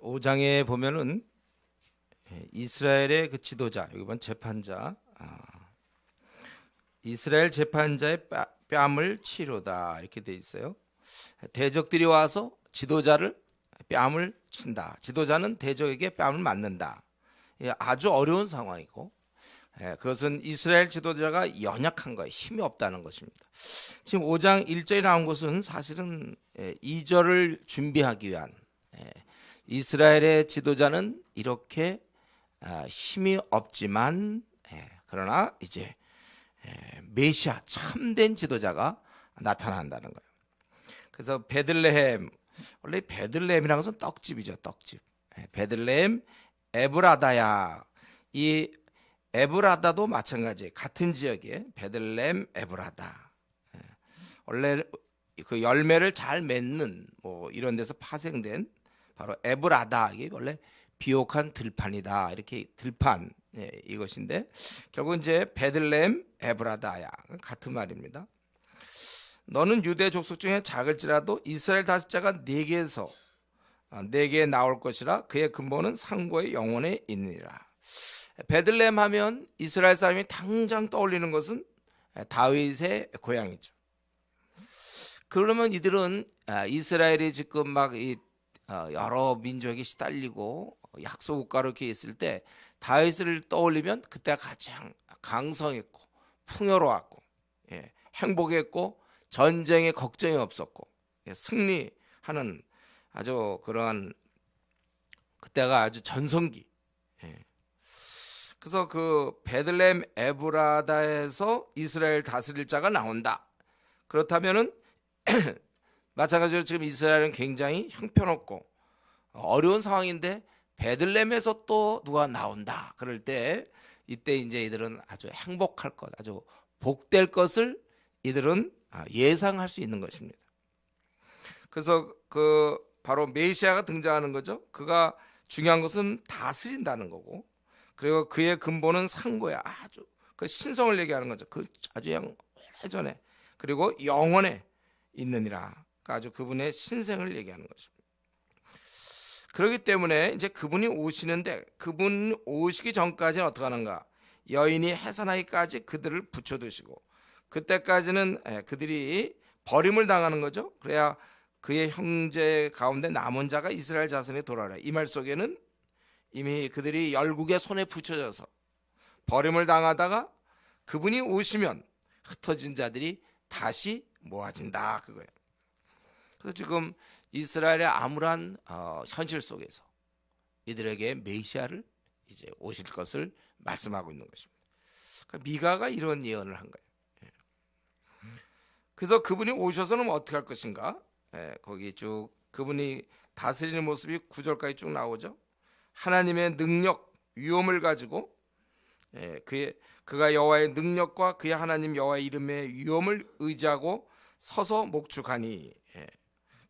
5장에 보면은 이스라엘의 그 지도자, 여기 보면 재판자, 이스라엘 재판자의 뺨을 치료다 이렇게 돼 있어요. 대적들이 와서 지도자를 뺨을 친다. 지도자는 대적에게 뺨을 맞는다. 아주 어려운 상황이고, 그것은 이스라엘 지도자가 연약한 거예요. 힘이 없다는 것입니다. 지금 5장 1절에 나온 것은 사실은 2절을 준비하기 위한, 이스라엘의 지도자는 이렇게 힘이 없지만, 그러나 이제 메시아 참된 지도자가 나타난다는 거예요. 그래서 베들레헴, 원래 베들레헴이라는 것은 떡집이죠. 떡집. 베들레헴 에브라다야. 이 에브라다도 마찬가지, 같은 지역에 베들레헴 에브라다. 원래 그 열매를 잘 맺는 뭐 이런 데서 파생된 바로 에브라다. 이게 원래 비옥한 들판이다. 이렇게 들판, 이것인데 결국 이제 베들레헴 에브라다야 같은 말입니다. 너는 유대 족속 중에 작을지라도 이스라엘 다섯자가 네게에서 네게 나올 것이라. 그의 근본은 상고의 영원에 있느니라. 베들레헴 하면 이스라엘 사람이 당장 떠올리는 것은 다윗의 고향이죠. 그러면 이들은 이스라엘이 지금 막 여러 민족이 시달리고 약소국가로 이렇게 있을 때 다윗을 떠올리면 그때가 가장 강성했고 풍요로웠고, 행복했고 전쟁에 걱정이 없었고, 승리하는 아주 그러한 그때가 아주 전성기. 그래서 그 베들레헴 에브라다에서 이스라엘 다스릴 자가 나온다. 그렇다면은 마찬가지로 지금 이스라엘은 굉장히 형편없고 어려운 상황인데 베들레헴에서 또 누가 나온다. 그럴 때 이때 이제 이들은 아주 행복할 것, 아주 복될 것을 이들은 예상할 수 있는 것입니다. 그래서 그 바로 메시아가 등장하는 거죠. 그가 중요한 것은 다스린다는 거고, 그리고 그의 근본은 상고야. 아주 그 신성을 얘기하는 거죠. 그 아주 오래전에 그리고 영원에 있느니라. 아주 그분의 신생을 얘기하는 것입니다. 그렇기 때문에 이제 그분이 오시는데, 그분 오시기 전까지는 어떻게 하는가? 여인이 해산하기까지 그들을 붙여두시고, 그때까지는 그들이 버림을 당하는 거죠. 그래야 그의 형제 가운데 남은 자가 이스라엘 자손에 돌아오라. 이 말 속에는 이미 그들이 열국의 손에 붙여져서 버림을 당하다가 그분이 오시면 흩어진 자들이 다시 모아진다, 그거예요. 그래서 지금 이스라엘의 암울한 현실 속에서 이들에게 메시아를 이제 오실 것을 말씀하고 있는 것입니다. 그러니까 미가가 이런 예언을 한 거예요. 그래서 그분이 오셔서는 어떻게 할 것인가? 거기 쭉 그분이 다스리는 모습이 9절까지 쭉 나오죠. 하나님의 능력, 위엄을 가지고, 그가 여호와의 능력과 그의 하나님 여호와의 이름의 위엄을 의지하고 서서 목축하니,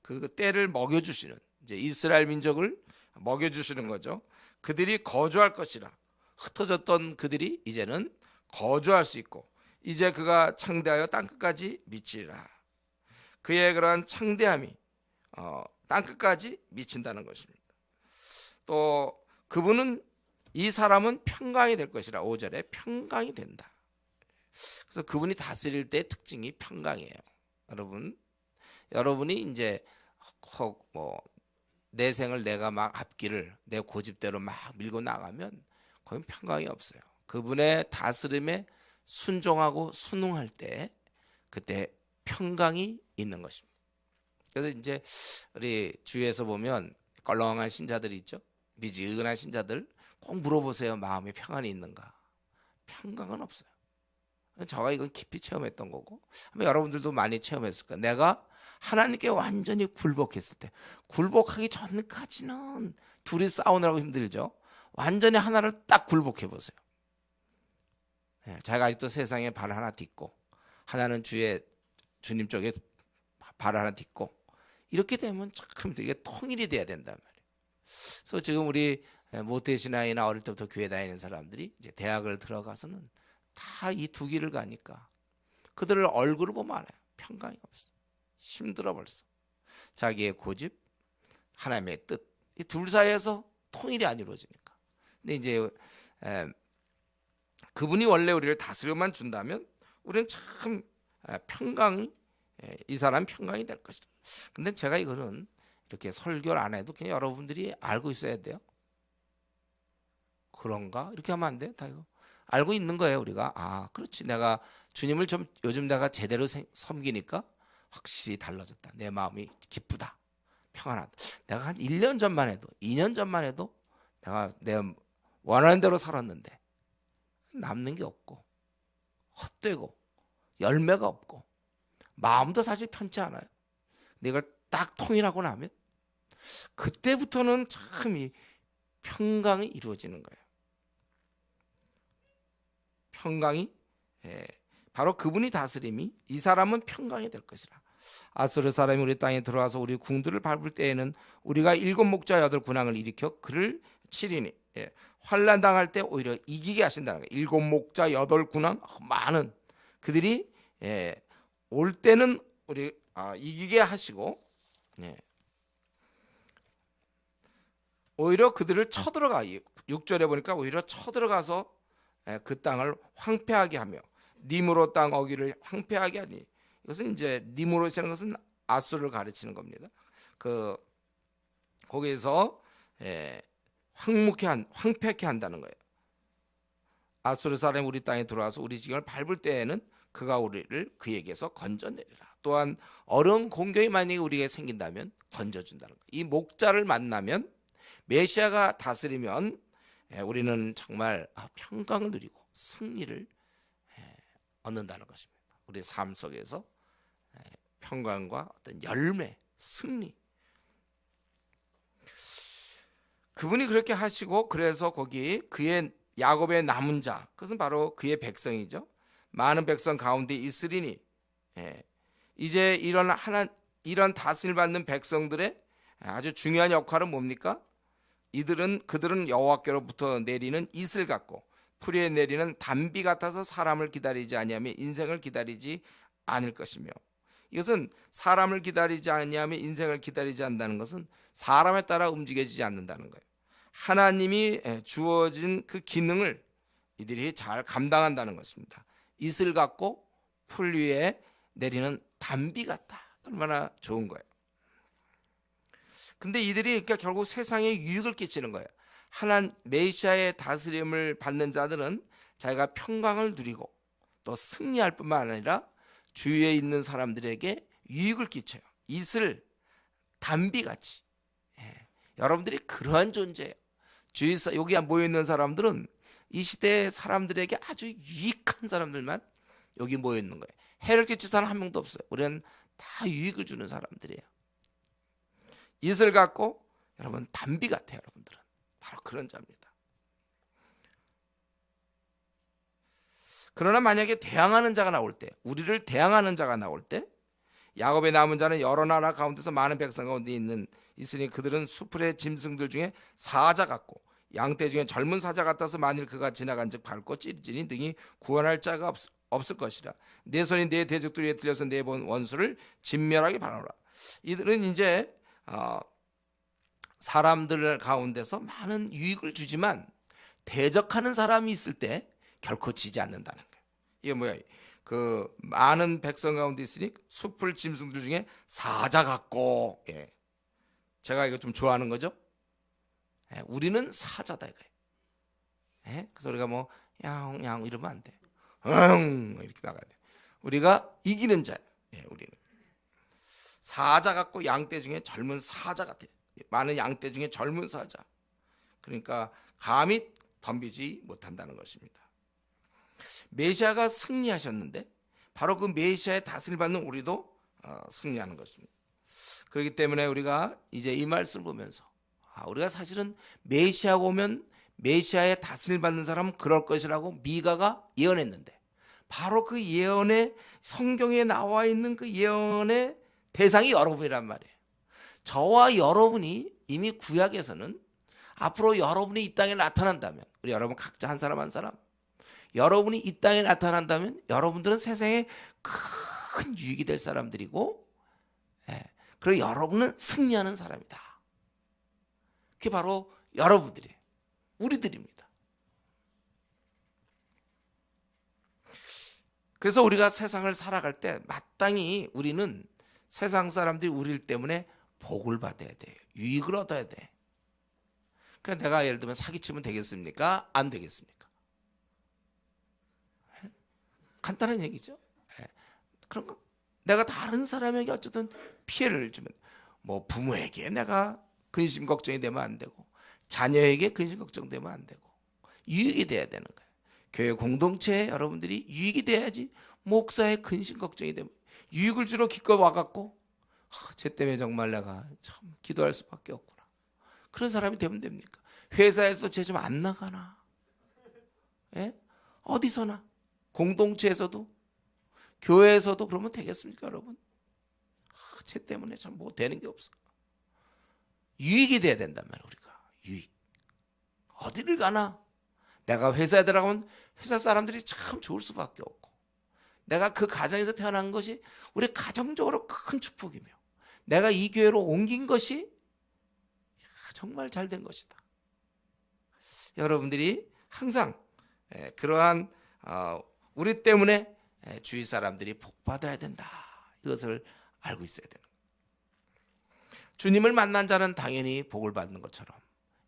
그 때를 먹여주시는, 이제 이스라엘 민족을 먹여주시는 거죠. 그들이 거주할 것이라. 흩어졌던 그들이 이제는 거주할 수 있고, 이제 그가 창대하여 땅끝까지 미치리라. 그의 그러한 창대함이 땅끝까지 미친다는 것입니다. 또 그분은, 이 사람은 평강이 될 것이라. 5절에 평강이 된다. 그래서 그분이 다스릴 때의 특징이 평강이에요. 여러분이 이제 내 생을 내가 막 앞길을 내 고집대로 막 밀고 나가면 거긴 평강이 없어요. 그분의 다스림에 순종하고 순응할 때 그때 평강이 있는 것입니다. 그래서 이제 우리 주위에서 보면 껄렁한 신자들이 있죠. 미지근한 신자들 꼭 물어보세요. 마음에 평안이 있는가? 평강은 없어요. 제가 이건 깊이 체험했던 거고, 아마 여러분들도 많이 체험했을 거예요. 내가 하나님께 완전히 굴복했을 때, 굴복하기 전까지는 둘이 싸우느라고 힘들죠. 완전히 하나를 딱 굴복해 보세요. 제가 아직도 세상에 발 하나 딛고 하나는 주님 쪽에 발 하나 딛고, 이렇게 되면 참 이게 통일이 돼야 된단 말이에요. 그래서 지금 우리 모태신앙이나 어릴 때부터 교회 다니는 사람들이 이제 대학을 들어가서는 다 이 두 길을 가니까 그들을 얼굴을 보면 알아요. 평강이 없어. 힘들어 벌써. 자기의 고집, 하나님의 뜻, 이 둘 사이에서 통일이 안 이루어지니까. 근데 이제 그분이 원래 우리를 다스려만 준다면 우리는 참 평강이 이 사람 평강이 될 것이다. 근데 제가 이거는 이렇게 설교를 안 해도 그냥 여러분들이 알고 있어야 돼요. 그런가? 이렇게 하면 안 돼? 다 이거 알고 있는 거예요. 우리가 아 그렇지, 내가 주님을 좀 요즘 내가 제대로 섬기니까 확실히 달라졌다. 내 마음이 기쁘다, 평안하다. 내가 한 1년 전만 해도 2년 전만 해도 내가 내 원하는 대로 살았는데 남는 게 없고 헛되고 열매가 없고 마음도 사실 편치 않아요. 근데 이걸 딱 통일하고 나면 그때부터는 참 이 평강이 이루어지는 거예요. 평강이 바로 그분이 다스림이 이 사람은 평강이 될 것이라. 아수르 사람이 우리 땅에 들어와서 우리 궁들을 밟을 때에는 우리가 7목자 8군왕을 일으켜 그를 치리니 환난 당할 때 오히려 이기게 하신다는 거예요. 7목자 8군왕 많은 그들이 올 때는 우리 이기게 하시고 오히려 그들을 쳐들어가 6절에 보니까 오히려 쳐들어가서 그 땅을 황폐하게 하며 니므롯 땅 어기를 황폐하게 하니, 이것은 이제 니므롯이라는 것은 아수르를 가르치는 겁니다. 그 거기에서 황폐케 한다는 거예요. 아수르 사람이 우리 땅에 들어와서 우리 지경을 밟을 때에는 그가 우리를 그에게서 건져내리라. 또한 어려운 공경이 만약에 우리에게 생긴다면 건져준다는 거예요. 이 목자를 만나면 메시아가 다스리면 우리는 정말 평강을 누리고 승리를 얻는다는 것입니다. 우리 삶 속에서 평강과 어떤 열매, 승리. 그분이 그렇게 하시고 그래서 거기 그의 야곱의 남은 자, 그것은 바로 그의 백성이죠. 많은 백성 가운데 있으리니 이제 이런 다스림을 받는 백성들의 아주 중요한 역할은 뭡니까? 그들은 여호와께로부터 내리는 이슬 같고 풀이에 내리는 단비 같아서 사람을 기다리지 아니하며 인생을 기다리지 않을 것이며, 이것은 사람을 기다리지 아니하며 인생을 기다리지 않는다는 것은 사람에 따라 움직여지지 않는다는 거예요. 하나님이 주어진 그 기능을 이들이 잘 감당한다는 것입니다. 이슬 같고 풀 위에 내리는 단비 같다. 얼마나 좋은 거예요. 근데 이들이 그러니까 결국 세상에 유익을 끼치는 거예요. 메시아의 다스림을 받는 자들은 자기가 평강을 누리고 또 승리할 뿐만 아니라 주위에 있는 사람들에게 유익을 끼쳐요. 이슬, 단비같이. 여러분들이 그러한 존재예요. 여기 모여 있는 사람들은 이 시대의 사람들에게 아주 유익한 사람들만 여기 모여 있는 거예요. 해를 끼칠 사람 한 명도 없어요. 우리는 다 유익을 주는 사람들이에요. 이슬 같고 여러분 단비 같아요. 여러분들은 바로 그런 자입니다. 그러나 만약에 대항하는 자가 나올 때, 우리를 대항하는 자가 나올 때, 야곱의 남은 자는 여러 나라 가운데서 많은 백성 가운데 있으니 그들은 수풀의 짐승들 중에 사자 같고 양떼 중에 젊은 사자 같아서 만일 그가 지나간즉 밟고 찌르지니 등이 구원할 자가 없을 것이라. 내 손이 내 대적들 위에 들려서 내 원수를 진멸하게 바라노라. 이들은 이제 사람들 가운데서 많은 유익을 주지만 대적하는 사람이 있을 때 결코 지지 않는다는 거예요. 이게 뭐야? 그 많은 백성 가운데 있으니 숲을 짐승들 중에 사자 같고, 제가 이거 좀 좋아하는 거죠. 우리는 사자다 이거예요. 그래서 우리가 뭐 야옹 이러면 안 돼. 이렇게 나가야 돼. 우리가 이기는 자예요. 우리는 사자 같고 양떼 중에 젊은 사자 같아요. 많은 양떼 중에 젊은 사자. 그러니까 감히 덤비지 못한다는 것입니다. 메시아가 승리하셨는데 바로 그 메시아의 다스림을 받는 우리도 승리하는 것입니다. 그렇기 때문에 우리가 이제 이 말씀을 보면서 우리가 사실은 메시아가 오면 메시아의 다스림을 받는 사람은 그럴 것이라고 미가가 예언했는데 바로 그 예언의 성경에 나와 있는 그 예언의 대상이 여러분이란 말이에요. 저와 여러분이 이미 구약에서는 앞으로 여러분이 이 땅에 나타난다면, 우리 여러분 각자 한 사람 한 사람, 여러분이 이 땅에 나타난다면 여러분들은 세상에 큰 유익이 될 사람들이고, 그리고 여러분은 승리하는 사람이다. 그게 바로 여러분들이에요. 우리들입니다. 그래서 우리가 세상을 살아갈 때 마땅히 우리는 세상 사람들이 우리 때문에 복을 받아야 돼요. 유익을 얻어야 돼. 그러니까 내가 예를 들면 사기치면 되겠습니까? 안 되겠습니까? 간단한 얘기죠. 그런 거 내가 다른 사람에게 어쨌든 피해를 주면 뭐 부모에게 내가 근심 걱정이 되면 안 되고 자녀에게 근심 걱정되면 안 되고 유익이 돼야 되는 거예요. 교회 공동체에 여러분들이 유익이 돼야지. 목사의 근심 걱정이 되면 유익을 주러 기껏 와갖고 쟤 때문에 정말 내가 참 기도할 수밖에 없구나. 그런 사람이 되면 됩니까? 회사에서도 쟤 좀 안 나가나? 예? 어디서나 공동체에서도 교회에서도 그러면 되겠습니까, 여러분? 쟤 때문에 참 뭐 되는 게 없어. 유익이 돼야 된단 말이에요. 우리가 유익. 어디를 가나 내가 회사에 들어가면 회사 사람들이 참 좋을 수밖에 없고 내가 그 가정에서 태어난 것이 우리 가정적으로 큰 축복이며 내가 이 교회로 옮긴 것이 정말 잘된 것이다. 여러분들이 항상 그러한 우리 때문에 주위 사람들이 복받아야 된다. 이것을 알고 있어야 되는 거예요. 주님을 만난 자는 당연히 복을 받는 것처럼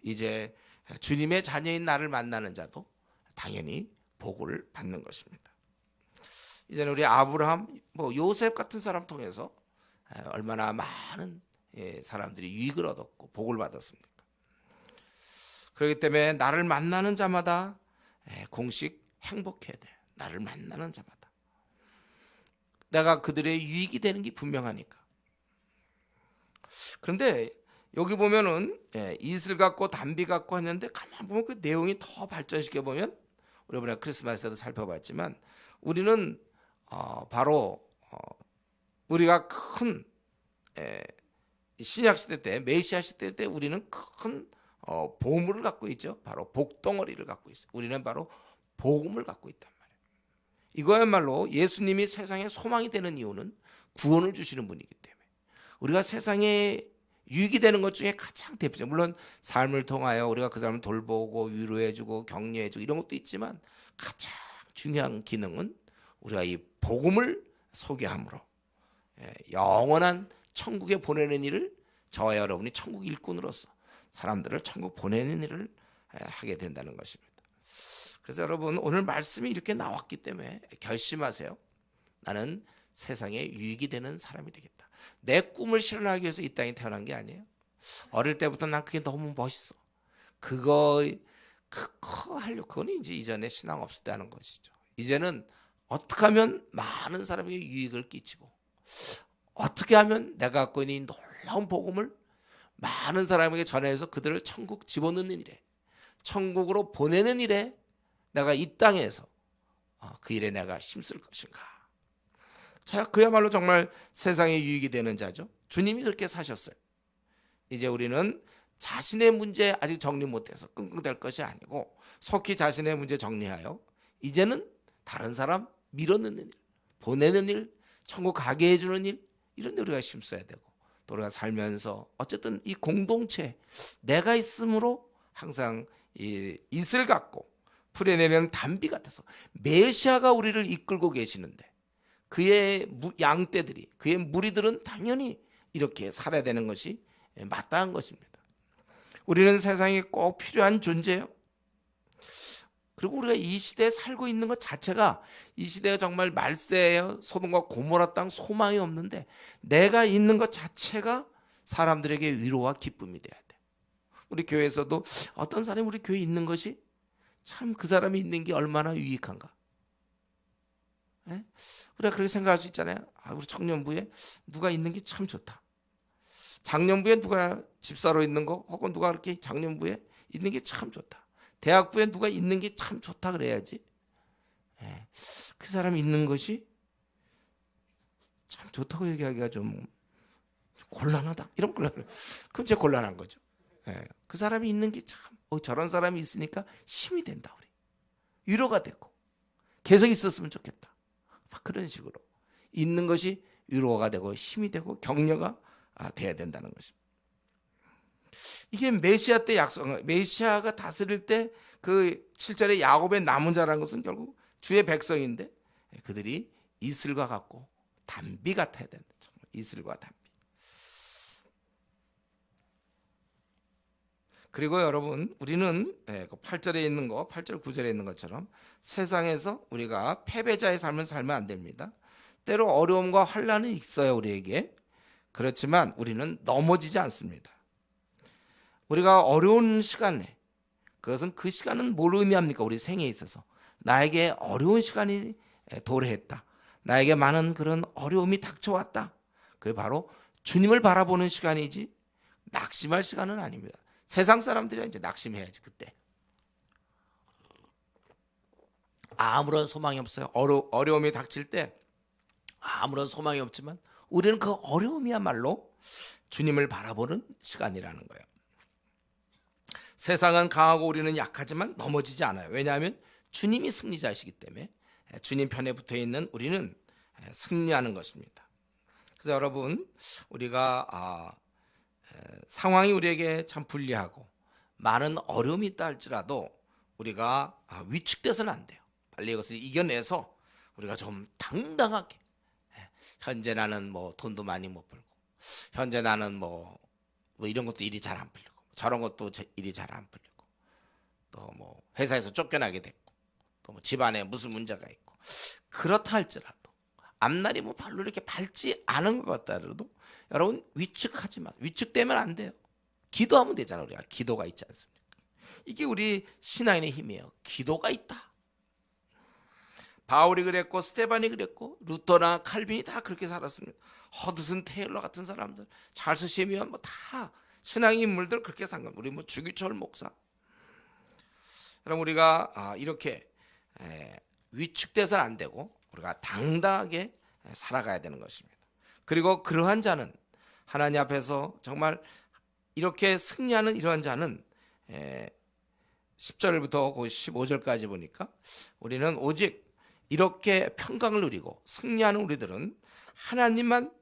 이제 주님의 자녀인 나를 만나는 자도 당연히 복을 받는 것입니다. 이제는 우리 아브라함, 요셉 같은 사람 통해서 얼마나 많은 사람들이 유익을 얻었고 복을 받았습니까? 그렇기 때문에 나를 만나는 자마다 공식 행복해야 돼. 나를 만나는 자마다. 내가 그들의 유익이 되는 게 분명하니까. 그런데 여기 보면은 이슬 같고 단비 같고 했는데 가만 보면 그 내용이 더 발전시켜 보면 우리 이번에 크리스마스 때도 살펴봤지만 우리는 바로 우리가 큰 신약 시대 때 메시아 시대 때 우리는 큰 보물을 갖고 있죠. 바로 복덩어리를 갖고 있어요. 우리는 바로 복음을 갖고 있단 말이에요. 이거야말로 예수님이 세상에 소망이 되는 이유는 구원을 주시는 분이기 때문에 우리가 세상에 유익이 되는 것 중에 가장 대표적 물론 삶을 통하여 우리가 그 사람을 돌보고 위로해주고 격려해주고 이런 것도 있지만 가장 중요한 기능은 우리가 이 복음을 소개함으로 영원한 천국에 보내는 일을 저와 여러분이 천국 일꾼으로서 사람들을 천국 보내는 일을 하게 된다는 것입니다. 그래서 여러분 오늘 말씀이 이렇게 나왔기 때문에 결심하세요. 나는 세상에 유익이 되는 사람이 되겠다. 내 꿈을 실현하기 위해서 이 땅에 태어난 게 아니에요. 어릴 때부터 난 그게 너무 멋있어. 그거 하려고 그거는 이제 이전에 신앙 없을 때 하는 것이죠. 이제는 어떻게 하면 많은 사람에게 유익을 끼치고 어떻게 하면 내가 갖고 있는 놀라운 복음을 많은 사람에게 전해서 그들을 천국 집어넣는 일에 천국으로 보내는 일에 내가 이 땅에서 그 일에 내가 힘쓸 것인가. 자, 그야말로 정말 세상에 유익이 되는 자죠. 주님이 그렇게 사셨어요. 이제 우리는 자신의 문제 아직 정리 못해서 끙끙댈 것이 아니고 속히 자신의 문제 정리하여 이제는 다른 사람 밀어넣는 일, 보내는 일, 천국 가게 해주는 일 이런 데 우리가 힘써야 되고 또 우리가 살면서 어쨌든 이 공동체 내가 있으므로 항상 이 이슬 같고 풀에 내리는 단비 같아서 메시아가 우리를 이끌고 계시는데 그의 양떼들이 그의 무리들은 당연히 이렇게 살아야 되는 것이 마땅한 것입니다. 우리는 세상에 꼭 필요한 존재예요. 그리고 우리가 이 시대에 살고 있는 것 자체가 이 시대가 정말 말세예요. 소돔과 고모라 땅 소망이 없는데 내가 있는 것 자체가 사람들에게 위로와 기쁨이 돼야 돼. 우리 교회에서도 어떤 사람이 우리 교회에 있는 것이 참 그 사람이 있는 게 얼마나 유익한가. 예? 우리가 그렇게 생각할 수 있잖아요. 우리 청년부에 누가 있는 게 참 좋다. 장년부에 누가 집사로 있는 거 혹은 누가 그렇게 장년부에 있는 게 참 좋다. 대학부에 누가 있는 게 참 좋다 그래야지. 예. 그 사람이 있는 것이 참 좋다고 얘기하기가 좀 곤란하다. 이런 곤란. 그럼 진짜 곤란한 거죠. 예. 그 사람이 있는 게 참 저런 사람이 있으니까 힘이 된다 우리. 위로가 되고 계속 있었으면 좋겠다. 막 그런 식으로 있는 것이 위로가 되고 힘이 되고 격려가 돼야 된다는 것입니다. 이게 메시아 때 약속, 메시아가 다스릴 때 그 7절에 야곱의 남은 자라는 것은 결국 주의 백성인데 그들이 이슬과 같고 단비 같아야 된다. 정말 이슬과 단비. 그리고 여러분, 우리는 8절에 있는 거, 8절 9절에 있는 것처럼 세상에서 우리가 패배자의 삶을 살면 안 됩니다. 때로 어려움과 환난이 있어요, 우리에게. 그렇지만 우리는 넘어지지 않습니다. 우리가 어려운 시간에, 그것은 그 시간은 뭘 의미합니까? 우리 생에 있어서 나에게 어려운 시간이 도래했다, 나에게 많은 그런 어려움이 닥쳐왔다, 그게 바로 주님을 바라보는 시간이지 낙심할 시간은 아닙니다. 세상 사람들이 이제 낙심해야지. 그때 아무런 소망이 없어요. 어려움이 닥칠 때 아무런 소망이 없지만 우리는 그 어려움이야말로 주님을 바라보는 시간이라는 거예요. 세상은 강하고 우리는 약하지만 넘어지지 않아요. 왜냐하면 주님이 승리자이시기 때문에 주님 편에 붙어 있는 우리는 승리하는 것입니다. 그래서 여러분, 우리가 상황이 우리에게 참 불리하고 많은 어려움이 있다 할지라도 우리가 위축돼서는 안 돼요. 빨리 이것을 이겨내서 우리가 좀 당당하게, 현재 나는 뭐 돈도 많이 못 벌고, 현재 나는 뭐 이런 것도 일이 잘 안 풀리고, 저런 것도 일이 잘 안 풀리고, 또 뭐 회사에서 쫓겨나게 됐고, 또 뭐 집안에 무슨 문제가 있고, 그렇다 할지라도 앞날이 뭐 별로 이렇게 밝지 않은 것 같다라도 여러분, 위축하지 마. 위축되면 안 돼요. 기도하면 되잖아요. 우리가 기도가 있지 않습니까? 이게 우리 신앙인의 힘이에요. 기도가 있다. 바울이 그랬고, 스테반이 그랬고, 루터나 칼빈이 다 그렇게 살았습니다. 허드슨 테일러 같은 사람들, 찰스 시미언 뭐 다 신앙 인물들 그렇게 산 겁니다. 우리 뭐 주기철 목사. 그럼 우리가 이렇게 위축돼서는 안 되고 우리가 당당하게 살아가야 되는 것입니다. 그리고 그러한 자는 하나님 앞에서 정말 이렇게 승리하는 이러한 자는 10절부터 15절까지 보니까 우리는 오직 이렇게 평강을 누리고 승리하는 우리들은 하나님만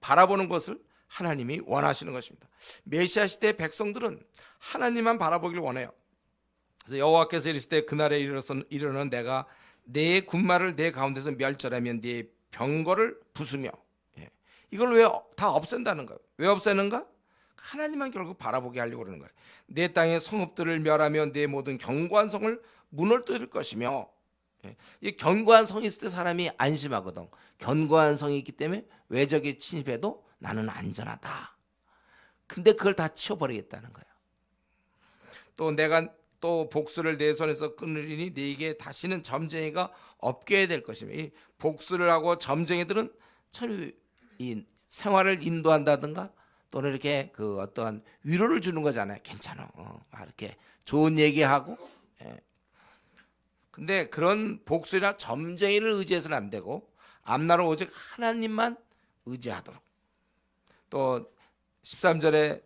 바라보는 것을 하나님이 원하시는 것입니다. 메시아 시대 백성들은 하나님만 바라보기를 원해요. 그래서 여호와께서 이르실 때 그날에 이르러는 내가 내 군마를 내 가운데서 멸절하면 네 병거를 부수며, 이걸 왜 다 없앤다는 거예요? 왜 없애는가? 하나님만 결국 바라보게 하려고 그러는 거예요. 내 땅의 성읍들을 멸하며 내 모든 견고한 성을 무너뜨릴 것이며, 이 견고한 성이 있을 때 사람이 안심하거든. 견고한 성이 있기 때문에 외적이 침입해도 나는 안전하다. 근데 그걸 다 치워버리겠다는 거예요. 또 내가 또 복수를 내 손에서 끊으리니 네게 다시는 점쟁이가 없게 될 것이며, 이 복수를 하고 점쟁이들은 참 이 생활을 인도한다든가 또는 이렇게 그 어떠한 위로를 주는 거잖아요. 괜찮아, 이렇게 좋은 얘기하고. 근데 그런 복수나 점쟁이를 의지해서는 안 되고 앞나라 오직 하나님만 의지하도록. 또 13절에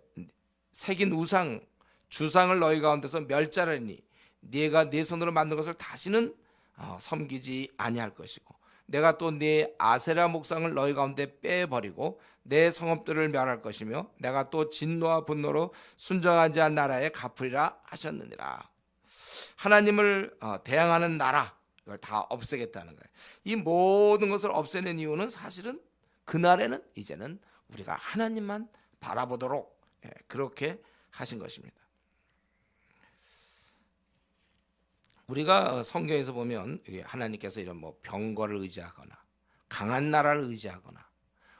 새긴 우상 주상을 너희 가운데서 멸절하니 네가 네 손으로 만든 것을 다시는 섬기지 아니할 것이고, 내가 또 네 아세라 목상을 너희 가운데 빼버리고 내 성읍들을 멸할 것이며, 내가 또 진노와 분노로 순정하지 않은 나라에 갚으리라 하셨느니라. 하나님을 대항하는 나라, 이걸 다 없애겠다는 거예요. 이 모든 것을 없애는 이유는 사실은 그날에는 이제는 우리가 하나님만 바라보도록 그렇게 하신 것입니다. 우리가 성경에서 보면 하나님께서 이런 뭐 병거를 의지하거나 강한 나라를 의지하거나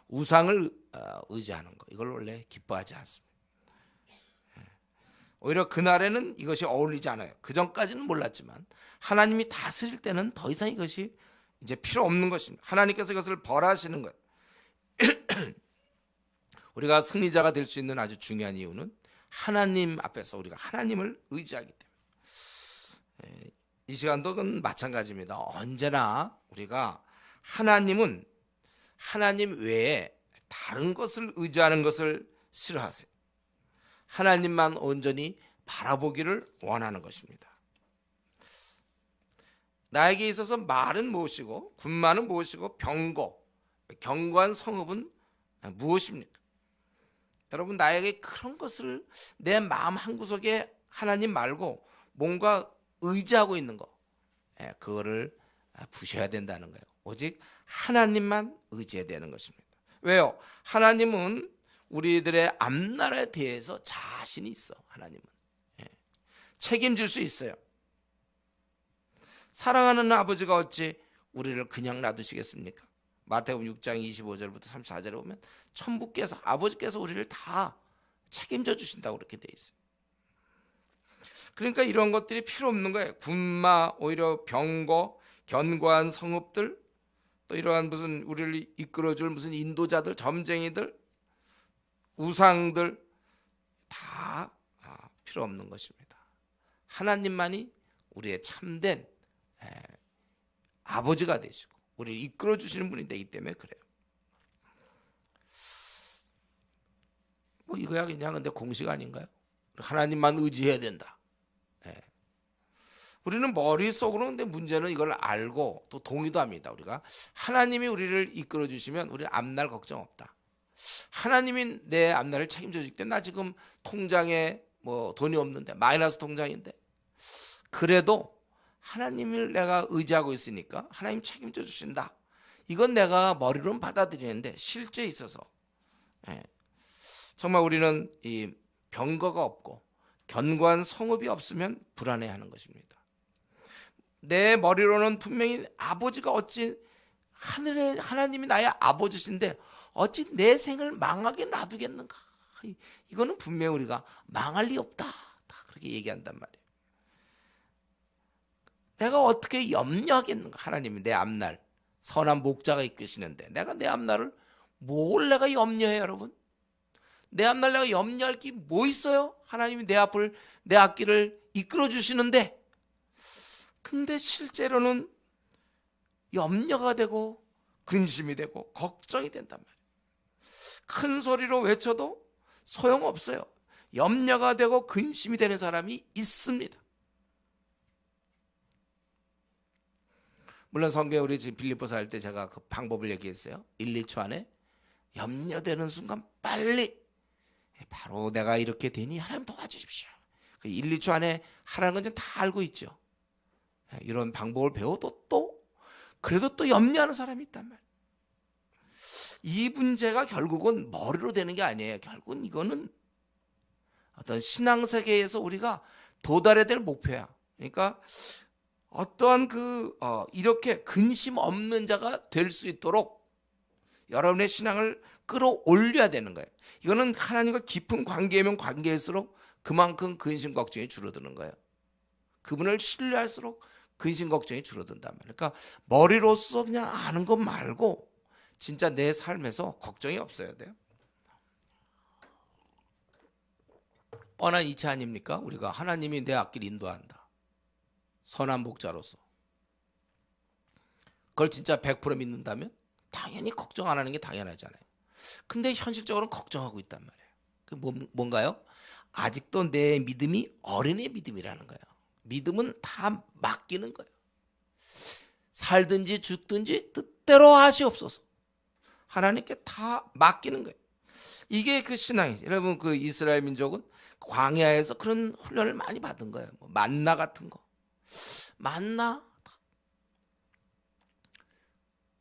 우상을 의지하는 거, 이걸 원래 기뻐하지 않습니다. 오히려 그날에는 이것이 어울리지 않아요. 그 전까지는 몰랐지만 하나님이 다스릴 때는 더 이상 이것이 이제 필요 없는 것입니다. 하나님께서 이것을 벌하시는 거예요. 우리가 승리자가 될 수 있는 아주 중요한 이유는 하나님 앞에서 우리가 하나님을 의지하기 때문에. 이 시간도 마찬가지입니다. 언제나 우리가 하나님은 하나님 외에 다른 것을 의지하는 것을 싫어하세요. 하나님만 온전히 바라보기를 원하는 것입니다. 나에게 있어서 말은 무엇이고 군마는 무엇이고 병거, 견고한 성읍은 무엇입니까? 여러분, 나에게 그런 것을 내 마음 한구석에 하나님 말고 뭔가 의지하고 있는 거, 그거를 부셔야 된다는 거예요. 오직 하나님만 의지해야 되는 것입니다. 왜요? 하나님은 우리들의 앞날에 대해서 자신이 있어. 하나님은 책임질 수 있어요. 사랑하는 아버지가 어찌 우리를 그냥 놔두시겠습니까? 마태복음 6장 25절부터 34절에 보면 천부께서, 아버지께서 우리를 다 책임져 주신다고 그렇게 돼 있어요. 그러니까 이런 것들이 필요 없는 거예요. 군마, 오히려 병거, 견고한 성읍들, 또 이러한 무슨 우리를 이끌어줄 무슨 인도자들, 점쟁이들, 우상들 다 필요 없는 것입니다. 하나님만이 우리의 참된 아버지가 되시고 우리를 이끌어 주시는 분이 되기 때문에 그래요. 뭐 이거야 그냥 근데 공식 아닌가요? 하나님만 의지해야 된다. 우리는 머릿속으로 근데 문제는 이걸 알고 또 동의도 합니다. 우리가 하나님이 우리를 이끌어 주시면 우리는 앞날 걱정 없다. 하나님이 내 앞날을 책임져 주기 때문에 나 지금 통장에 뭐 돈이 없는데 마이너스 통장인데 그래도 하나님을 내가 의지하고 있으니까 하나님 책임져 주신다. 이건 내가 머리로는 받아들이는데 실제 있어서 정말 우리는 이 병거가 없고 견고한 성읍이 없으면 불안해하는 것입니다. 내 머리로는 분명히 아버지가 어찌 하늘에 하나님이 나의 아버지신데 어찌 내 생을 망하게 놔두겠는가? 이거는 분명히 우리가 망할 리 없다. 다 그렇게 얘기한단 말이에요. 내가 어떻게 염려하겠는가? 하나님이 내 앞날 선한 목자가 이끄시는데 내가 내 앞날을 뭘 내가 염려해요, 여러분? 내 앞날 내가 염려할 게 뭐 있어요? 하나님이 내 앞길을 이끌어 주시는데 근데 실제로는 염려가 되고 근심이 되고 걱정이 된단 말이에요. 큰 소리로 외쳐도 소용없어요. 염려가 되고 근심이 되는 사람이 있습니다. 물론 성경에 우리 지금 빌립보서 할 때 제가 그 방법을 얘기했어요. 1, 2초 안에 염려되는 순간 빨리 바로 내가 이렇게 되니 하나님 도와주십시오. 1, 2초 안에 하라는 건 다 알고 있죠. 이런 방법을 배워도 또 그래도 또 염려하는 사람이 있단 말이에요. 이 문제가 결국은 머리로 되는 게 아니에요. 결국은 이거는 어떤 신앙세계에서 우리가 도달해야 될 목표야. 그러니까 어떠한 이렇게 근심 없는 자가 될 수 있도록 여러분의 신앙을 끌어올려야 되는 거예요. 이거는 하나님과 깊은 관계면 관계일수록 그만큼 근심 걱정이 줄어드는 거예요. 그분을 신뢰할수록 근심 걱정이 줄어든단 말이에요. 그러니까 머리로서 그냥 아는 것 말고 진짜 내 삶에서 걱정이 없어야 돼요. 뻔한 이치 아닙니까? 우리가 하나님이 내 앞길 인도한다. 선한 목자로서. 그걸 진짜 100% 믿는다면 당연히 걱정 안 하는 게 당연하잖아요. 근데 현실적으로는 걱정하고 있단 말이에요. 그 뭔가요? 아직도 내 믿음이 어린애 믿음이라는 거예요. 믿음은 다 맡기는 거예요. 살든지 죽든지 뜻대로 하시옵소서. 하나님께 다 맡기는 거예요. 이게 그 신앙이죠. 여러분 그 이스라엘 민족은 광야에서 그런 훈련을 많이 받은 거예요. 뭐 만나 같은 거. 만나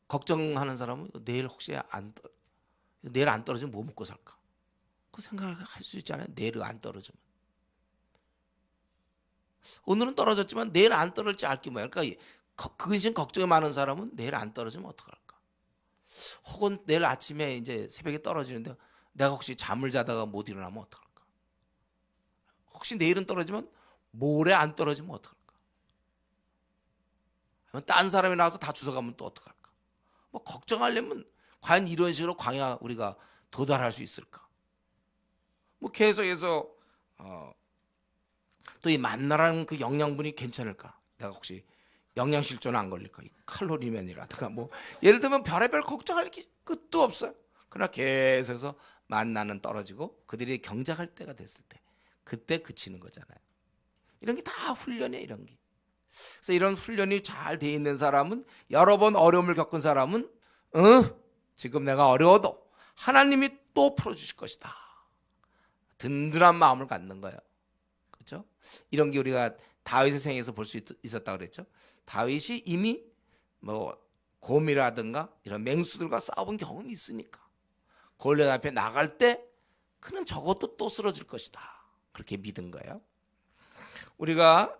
걱정하는 사람은 내일 혹시 내일 안 떨어지면 뭐 먹고 살까? 그 생각을 할 수 있잖아요. 내일 안 떨어지면. 오늘은 떨어졌지만 내일 안 떨어질지 알기 뭐야. 그러니까 근심 걱정이 많은 사람은 내일 안 떨어지면 어떡할까? 혹은 내일 아침에 이제 새벽에 떨어지는데 내가 혹시 잠을 자다가 못 일어나면 어떡할까? 혹시 내일은 떨어지면 모레 안 떨어지면 어떡할까? 딴 사람이 나와서 다 주워가면 또 어떡할까? 뭐 걱정하려면 과연 이런 식으로 광야 우리가 도달할 수 있을까? 뭐 계속해서 또 이 만나라는 그 영양분이 괜찮을까? 내가 혹시 영양실조는 안 걸릴까? 칼로리면이라든가 뭐 예를 들면 별의별 걱정할 게 끝도 없어요. 그러나 계속해서 만나는 떨어지고 그들이 경작할 때가 됐을 때 그때 그치는 거잖아요. 이런 게 다 훈련이에요. 이런 게. 그래서 이런 훈련이 잘 돼 있는 사람은 여러 번 어려움을 겪은 사람은 지금 내가 어려워도 하나님이 또 풀어주실 것이다. 든든한 마음을 갖는 거예요. 그렇죠? 이런 게 우리가 다윗의 생에서 볼 수 있었다고 그랬죠. 다윗이 이미 뭐 곰이라든가 이런 맹수들과 싸워본 경험이 있으니까 골리앗 앞에 나갈 때 그는 저것도 또 쓰러질 것이다. 그렇게 믿은 거예요. 우리가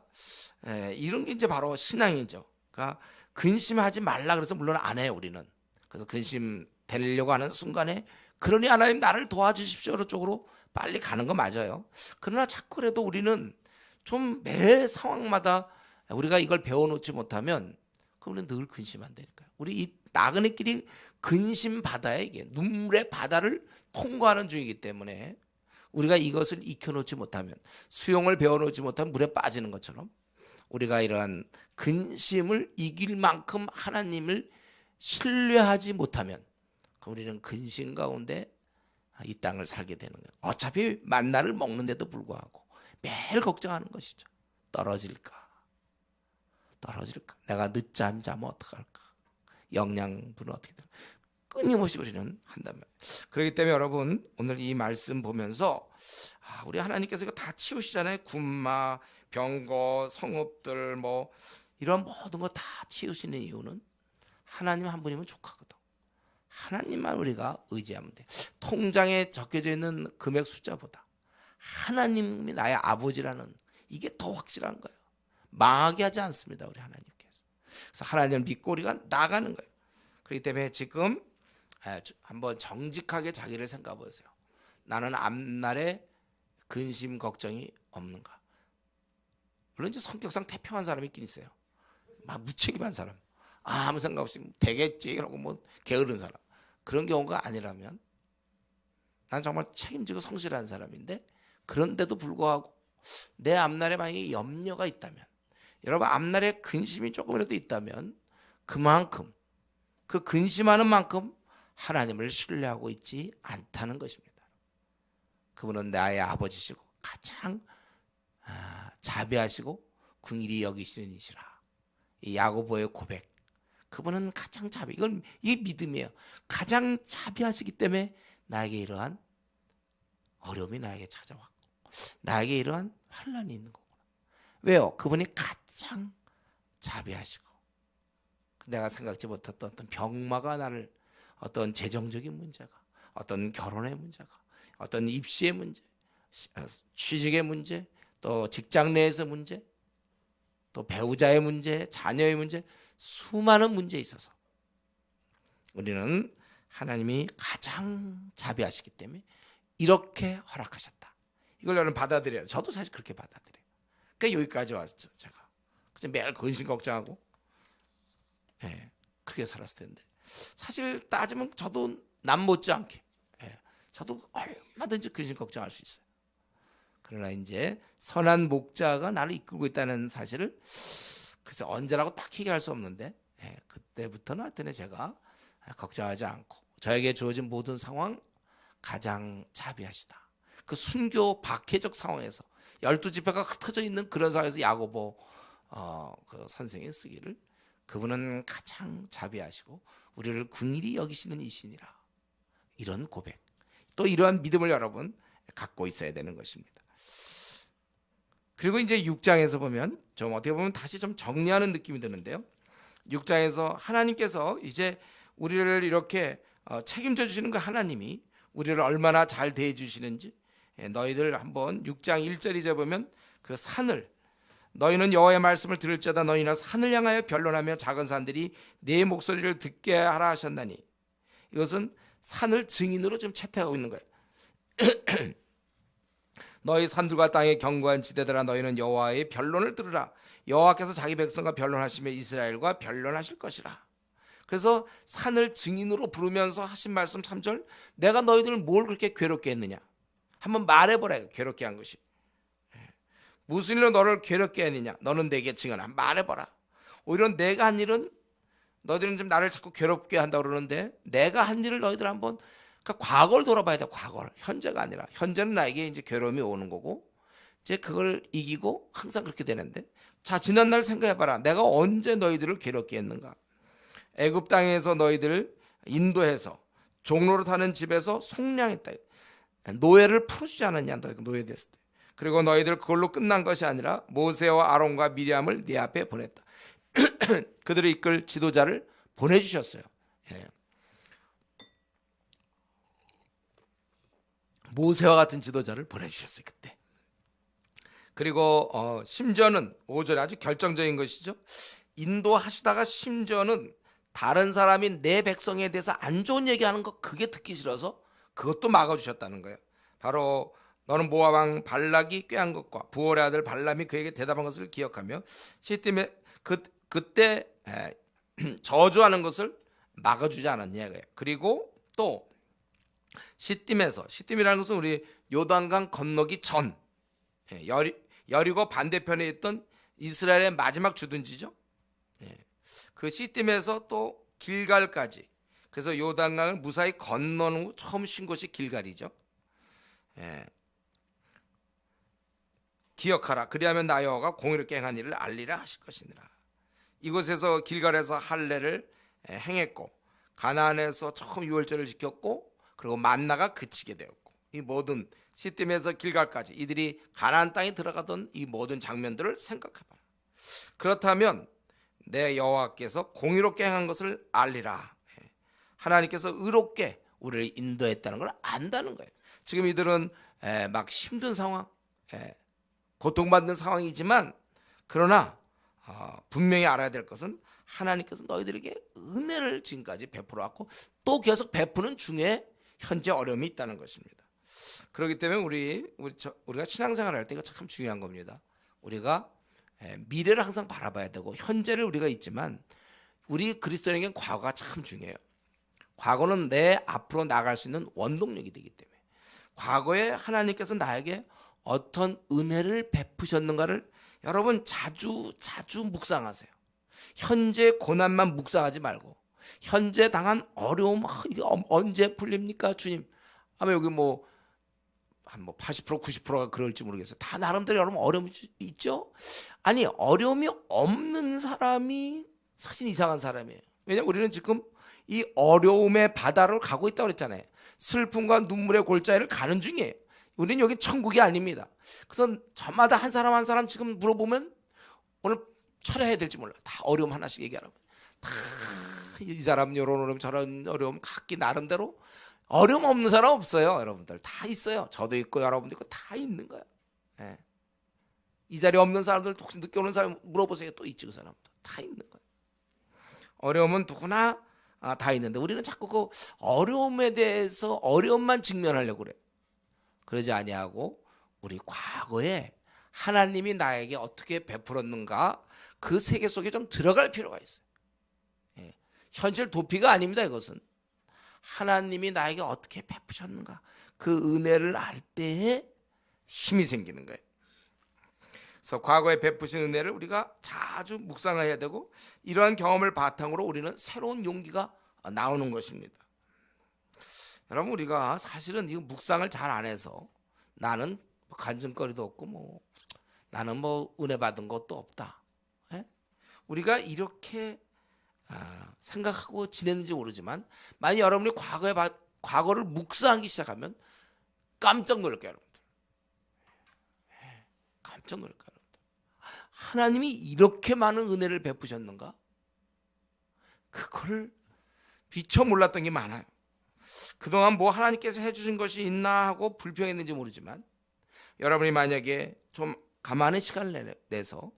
이런 게 이제 바로 신앙이죠. 그러니까 근심하지 말라 그래서 물론 안 해요, 우리는. 그래서 근심 되려고 하는 순간에 그러니 하나님 나를 도와주십시오 쪽으로 빨리 가는 거 맞아요. 그러나 자꾸 그래도 우리는 좀 매 상황마다 우리가 이걸 배워놓지 못하면 그럼 우리는 늘 근심한다니까요. 우리 이 나그네끼리 근심 바다에 이게 눈물의 바다를 통과하는 중이기 때문에 우리가 이것을 익혀놓지 못하면 수영을 배워놓지 못하면 물에 빠지는 것처럼 우리가 이러한 근심을 이길 만큼 하나님을 신뢰하지 못하면 우리는 근심 가운데 이 땅을 살게 되는 거예요. 어차피 만나를 먹는데도 불구하고 매일 걱정하는 것이죠. 떨어질까? 내가 늦잠 자면 어떡할까? 영양분은 어떻게 될까? 끊임없이 우리는 한단 말이에요. 그렇기 때문에 여러분 오늘 이 말씀 보면서 우리 하나님께서 이거 다 치우시잖아요. 군마, 병거, 성읍들 뭐 이런 모든 거 다 치우시는 이유는 하나님 한 분이면 족하거든. 하나님만 우리가 의지하면 돼. 통장에 적혀져 있는 금액 숫자보다 하나님이 나의 아버지라는 이게 더 확실한 거예요. 망하게 하지 않습니다, 우리 하나님께서. 그래서 하나님을 믿고 우리가 나가는 거예요. 그렇기 때문에 지금 한번 정직하게 자기를 생각해 보세요. 나는 앞날에 근심 걱정이 없는가? 물론 이제 성격상 태평한 사람이 있긴 있어요. 막 무책임한 사람, 아무 생각 없이 되겠지 이러고 뭐 게으른 사람. 그런 경우가 아니라면 난 정말 책임지고 성실한 사람인데 그런데도 불구하고 내 앞날에 만약에 염려가 있다면, 여러분 앞날에 근심이 조금이라도 있다면 그만큼 그 근심하는 만큼 하나님을 신뢰하고 있지 않다는 것입니다. 그분은 나의 아버지시고 가장 자비하시고 긍휼히 여기시는 이시라. 이 야고보의 고백, 그분은 가장 이게 믿음이에요. 가장 자비하시기 때문에 나에게 이러한 어려움이 나에게 찾아왔고 나에게 이러한 환난이 있는 거구나. 왜요? 그분이 가장 자비하시고 내가 생각지 못했던 어떤 병마가 나를, 어떤 재정적인 문제가, 어떤 결혼의 문제가, 어떤 입시의 문제, 취직의 문제, 또 직장 내에서 문제, 또 배우자의 문제, 자녀의 문제, 수많은 문제에 있어서 우리는 하나님이 가장 자비하시기 때문에 이렇게 허락하셨다. 이걸 여러분 받아들여요. 저도 사실 그렇게 받아들여요. 그러니까 여기까지 왔죠. 제가 그래서 매일 근심 걱정하고 그렇게 살았을 텐데 사실 따지면 저도 남 못지않게 저도 얼마든지 근심 걱정할 수 있어요. 그러나 이제 선한 목자가 나를 이끌고 있다는 사실을 글쎄 언제라고 딱 얘기할 수 없는데 그때부터는 하여튼 제가 걱정하지 않고 저에게 주어진 모든 상황 가장 자비하시다. 그 순교 박해적 상황에서 12지파가 흩어져 있는 그런 상황에서 야고보 그 선생이 쓰기를 그분은 가장 자비하시고 우리를 긍휼히 여기시는 이시니라. 이런 고백, 또 이러한 믿음을 여러분 갖고 있어야 되는 것입니다. 그리고 이제 6장에서 보면 좀 어떻게 보면 다시 좀 정리하는 느낌이 드는데요. 6장에서 하나님께서 이제 우리를 이렇게 책임져 주시는 그 하나님이 우리를 얼마나 잘 대해 주시는지 너희들 한번 6장 1절 이제 보면 그 산을, 너희는 여호와의 말씀을 들을지어다 너희나 산을 향하여 변론하며 작은 산들이 네 목소리를 듣게 하라 하셨나니, 이것은 산을 증인으로 지금 채택하고 있는 거예요. 너희 산들과 땅의 견고한 지대들아 너희는 여호와의 변론을 들으라. 여호와께서 자기 백성과 변론하시며 이스라엘과 변론하실 것이라. 그래서 산을 증인으로 부르면서 하신 말씀 3절, 내가 너희들을 뭘 그렇게 괴롭게 했느냐, 한번 말해보라. 괴롭게 한 것이 무슨 일로 너를 괴롭게 했느냐, 너는 내게 증언하, 말해보라. 오히려 내가 한 일은, 너희들은 지금 나를 자꾸 괴롭게 한다고 그러는데 내가 한 일을 너희들 한번, 그러니까 과거를 돌아봐야 돼. 과거를, 현재가 아니라. 현재는 나에게 이제 괴로움이 오는 거고 이제 그걸 이기고 항상 그렇게 되는데, 자 지난날 생각해봐라. 내가 언제 너희들을 괴롭게 했는가. 애굽 땅에서 너희들 인도해서 종로로 타는 집에서 속량했다. 노예를 풀어주지 않았냐, 너희가 노예됐을 때. 그리고 너희들 그걸로 끝난 것이 아니라 모세와 아론과 미리암을 네 앞에 보냈다. 그들을 이끌 지도자를 보내주셨어요. 예. 모세와 같은 지도자를 보내주셨어요, 그때. 그리고 심지어는 5절에 아주 결정적인 것이죠. 인도하시다가 심지어는 다른 사람이 내 백성에 대해서 안 좋은 얘기하는 거, 그게 듣기 싫어서 그것도 막아주셨다는 거예요. 바로 너는 모압 왕 발락이 꾀한 것과 부올의 아들 발람이 그에게 대답한 것을 기억하며 시팀에 그때 저주하는 것을 막아주지 않았냐. 그리고 또 시팀이라는 것은 우리 요단강 건너기 전 여리고 반대편에 있던 이스라엘의 마지막 주둔지죠. 그 시팀에서 또 길갈까지, 그래서 요단강을 무사히 건넌 후 처음 쉰 곳이 길갈이죠. 기억하라. 그리하면 나 여호와가 공의롭게 행한 일을 알리라 하실 것이니라. 이곳에서 길갈에서 할례를 행했고 가나안에서 처음 유월절을 지켰고 그리고 만나가 그치게 되었고 이 모든 시팀에서 길갈까지 이들이 가나안 땅에 들어가던 이 모든 장면들을 생각해봐라. 그렇다면 내 여호와께서 공의롭게 행한 것을 알리라. 하나님께서 의롭게 우리를 인도했다는 걸 안다는 거예요. 지금 이들은 막 힘든 상황, 고통받는 상황이지만 그러나 분명히 알아야 될 것은 하나님께서 너희들에게 은혜를 지금까지 베풀어 왔고 또 계속 베푸는 중에 현재 어려움이 있다는 것입니다. 그렇기 때문에 우리가 신앙생활을 할 때 이거 참 중요한 겁니다. 우리가 미래를 항상 바라봐야 되고 현재를 우리가 있지만 우리 그리스도인에게는 과거가 참 중요해요. 과거는 내 앞으로 나갈 수 있는 원동력이 되기 때문에 과거에 하나님께서 나에게 어떤 은혜를 베푸셨는가를 여러분 자주 묵상하세요. 현재 고난만 묵상하지 말고 현재 당한 어려움, 이게 언제 풀립니까 주님? 아마 여기 한 80% 90%가 그럴지 모르겠어요. 다 나름대로 여러분 어려움이 있죠. 아니 어려움이 없는 사람이 사실 이상한 사람이에요. 왜냐하면 우리는 지금 이 어려움의 바다를 가고 있다고 그랬잖아요. 슬픔과 눈물의 골짜기를 가는 중이에요. 우리는 여기 천국이 아닙니다. 그래서 저마다 한 사람 한 사람 지금 물어보면 오늘 철회해야 될지 몰라. 다 어려움 하나씩 얘기하라고. 다 이 사람 이런 어려움 저런 어려움 각기 나름대로 어려움 없는 사람 없어요. 여러분들 다 있어요. 저도 있고 여러분도 있고 다 있는 거예요. 이 자리에 없는 사람들 혹시 늦게 오는 사람 물어보세요. 또 있지 그 사람도 다 있는 거예요. 어려움은 누구나 다 있는데 우리는 자꾸 그 어려움에 대해서 어려움만 직면하려고 그래요. 그러지 아니하고 우리 과거에 하나님이 나에게 어떻게 베풀었는가 그 세계 속에 좀 들어갈 필요가 있어요. 현실 도피가 아닙니다. 이것은 하나님이 나에게 어떻게 베푸셨는가 그 은혜를 알 때에 힘이 생기는 거예요. 그래서 과거에 베푸신 은혜를 우리가 자주 묵상해야 되고 이러한 경험을 바탕으로 우리는 새로운 용기가 나오는 것입니다. 여러분 우리가 사실은 이 묵상을 잘 안 해서 나는 간증거리도 없고 나는 은혜 받은 것도 없다. 우리가 이렇게 생각하고 지냈는지 모르지만 만약 여러분이 과거를 묵상하기 시작하면 깜짝 놀랄 거예요. 여러분들. 깜짝 놀랄 거예요. 여러분들. 하나님이 이렇게 많은 은혜를 베푸셨는가? 그걸 미처 몰랐던 게 많아요. 그동안 하나님께서 해주신 것이 있나 하고 불평했는지 모르지만 여러분이 만약에 좀 가만히 시간을 내서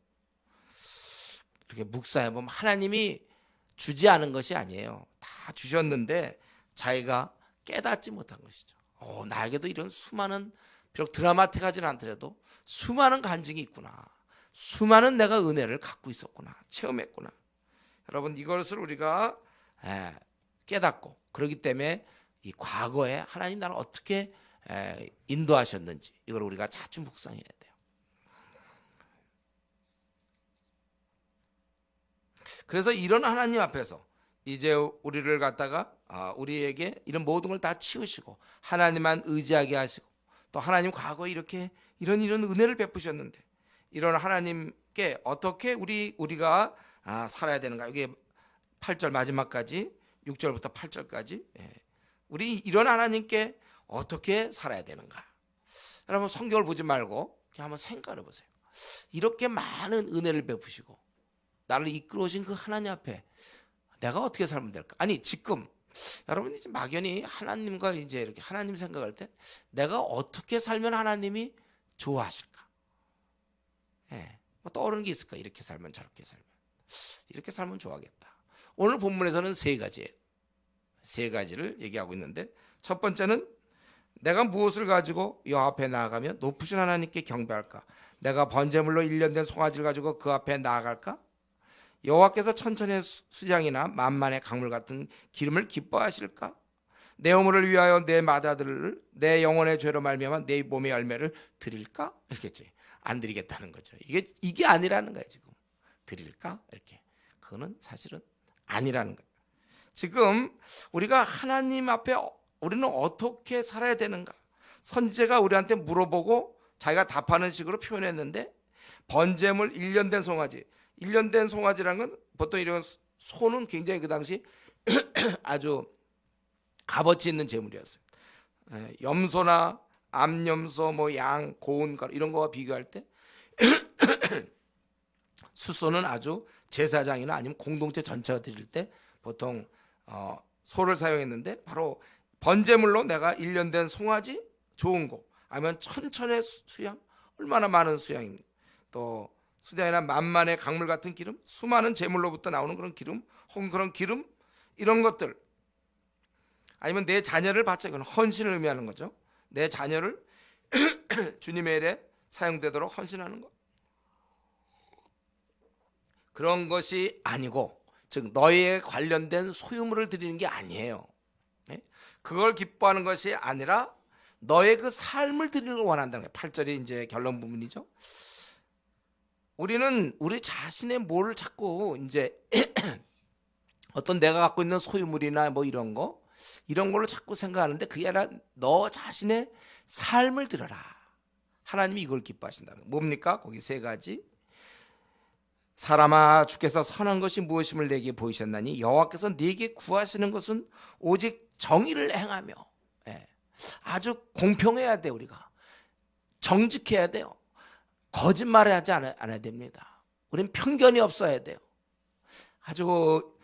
이렇게 묵상해보면 하나님이 주지 않은 것이 아니에요. 다 주셨는데 자기가 깨닫지 못한 것이죠. 나에게도 이런 수많은 비록 드라마틱하지는 않더라도 수많은 간증이 있구나. 수많은 내가 은혜를 갖고 있었구나. 체험했구나. 여러분 이것을 우리가 깨닫고 그렇기 때문에 이 과거에 하나님 나를 어떻게 인도하셨는지 이걸 우리가 자주 묵상해야 돼요. 그래서 이런 하나님 앞에서 이제 우리를 갖다가 우리에게 이런 모든 걸 다 치우시고 하나님만 의지하게 하시고 또 하나님 과거에 이렇게 이런 은혜를 베푸셨는데 이런 하나님께 어떻게 우리가 살아야 되는가. 이게 8절 마지막까지 6절부터 8절까지 우리 이런 하나님께 어떻게 살아야 되는가? 여러분 성경을 보지 말고 그냥 한번 생각해 보세요. 이렇게 많은 은혜를 베푸시고 나를 이끌어 오신 그 하나님 앞에 내가 어떻게 살면 될까? 아니 지금 여러분이 이제 막연히 하나님과 이제 이렇게 하나님 생각할 때 내가 어떻게 살면 하나님이 좋아하실까? 예, 뭐 떠오르는 게 있을까? 이렇게 살면 저렇게 살면 이렇게 살면 좋아하겠다. 오늘 본문에서는 세 가지를 얘기하고 있는데 첫 번째는 내가 무엇을 가지고 여호와 앞에 나아가며 높으신 하나님께 경배할까? 내가 번제물로 1년 된 송아지를 가지고 그 앞에 나아갈까? 여호와께서 천천의 수장이나 만만의 강물 같은 기름을 기뻐하실까? 내 허물을 위하여 내 맏아들을 내 영혼의 죄로 말미암아 내 몸의 열매를 드릴까? 이렇게지. 안 드리겠다는 거죠. 이게 아니라는 거예요. 지금 드릴까? 이렇게. 그거는 사실은 아니라는 거예요. 지금 우리가 하나님 앞에 우리는 어떻게 살아야 되는가? 선지자가 우리한테 물어보고 자기가 답하는 식으로 표현했는데 번제물 1년 된 송아지. 1년 된 송아지라는 건 보통 이런 소는 굉장히 그 당시 아주 값어치 있는 제물이었어요. 염소나 암염소, 뭐 양, 고운 이런 거와 비교할 때 수소는 아주 제사장이나 아니면 공동체 전체가 드릴 때 보통 소를 사용했는데 바로 번제물로 내가 1년 된 송아지 좋은 거 아니면 천천의 수양 얼마나 많은 수양입니다. 또 수량이나 만만의 강물 같은 기름 수많은 제물로부터 나오는 그런 기름 혹은 그런 기름 이런 것들 아니면 내 자녀를 바쳐 이건 헌신을 의미하는 거죠. 내 자녀를 주님의 일에 사용되도록 헌신하는 것 그런 것이 아니고 즉 너희에 관련된 소유물을 드리는 게 아니에요. 그걸 기뻐하는 것이 아니라 너의 그 삶을 드리는 걸 원한다는 거예요. 8절이 이제 결론 부분이죠. 우리는 우리 자신의 뭐를 자꾸 이제 어떤 내가 갖고 있는 소유물이나 뭐 이런 걸로 자꾸 생각하는데 그게 아니라 너 자신의 삶을 들어라. 하나님이 이걸 기뻐하신다는 거예요. 뭡니까? 거기 세 가지. 사람아 주께서 선한 것이 무엇임을 내게 보이셨나니 여호와께서 네게 구하시는 것은 오직 정의를 행하며 아주 공평해야 돼. 우리가 정직해야 돼요. 거짓말하지 않아야 됩니다. 우리는 편견이 없어야 돼요. 아주